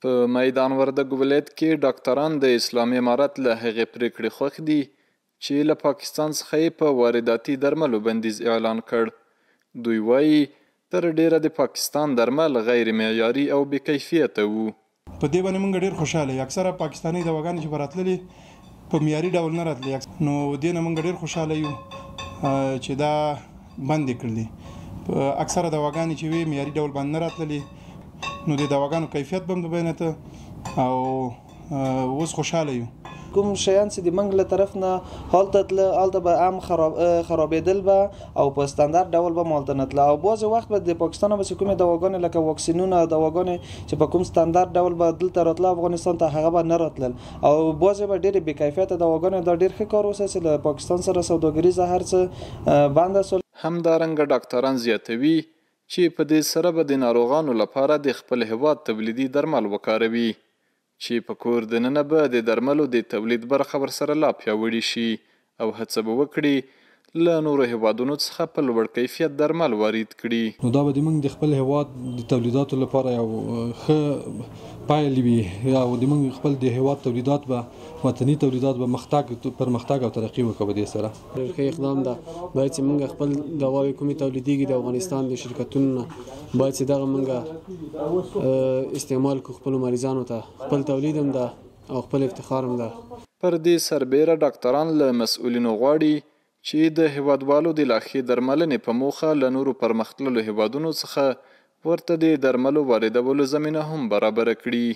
په میدان وردګ ولایت کې ډاکټران د اسلامي امارت له هغې پرېکړې خوښ دي چې له پاکستان څخه یې په وارداتي درملو بندیز اعلان کړ. دوی وایي تر ډیره د پاکستان درمل غیر معیاري او بې کیفیته وو. په دې باندې موږ ډېر خوشاله یو. اکثره پاکستاني دواګانې چې به راتللې په معیاري ډول نه راتلې، نو دې نه موږ ډېر خوشاله یو چې دا بندې کړلې. اکثره دواګانې چې وي معیاري ډول باندې نه راتللې، نو د دواګانو کیفیت به هم بیانته او اوس خوشاله یو. کوم شیان چې د منګ له طرف نه هلته تله، هلته به عام خرابېدل به او په ستاندارد ډول به مالته نه تله، او بعضې وخت به د پاکستان به چې کومې دواګانې لکه واکسینونه او دواګانې چې په کوم ستاندارد ډول به دلته راتله افغانستان ته، هغه به نه راتلل، او بعضې به ډېرې بې کیفیته دواګانې. دا ډېر ښه کار اوسه چې له پاکستان سره سوداګریزه هر څه بنده سول. همدارنګه ډاکټران زیاتوي چې په دې سره به د ناروغانو لپاره د خپل هیواد تولیدي درمل وکاروي، چې په کور دننه به د درملو د تولید برخه ورسره لا پیاوړې شي او هڅه به وکړي له نورو هیوادونو څخه په لوړ کیفیت درمل وارد کړي. نو دا به د موږ د خپل هیواد د تولیداتو لپاره یو ښه پایله وي، او د موږ خپل د هیواد تولیدات به وطني تولیدات به پرمختګ او ترقي وکړي. په دې سره ډېر ښه اقدام ده. باید چې موږ خپل دواوې کومې تولیدېږي د افغانستان د شرکتونو نه، باید چې دغه موږ استعمال کړو خپلو مریضانو ته. خپل تولید هم ده او خپل افتخار هم ده. پر دې سربیره ډاکټران له مسؤلینو غواړي چې د هیوادوالو د لا ښې درملنې په موخه له نورو پرمختللو هیوادونو څخه ورته د درملو واردولو زمینه هم برابره کړي.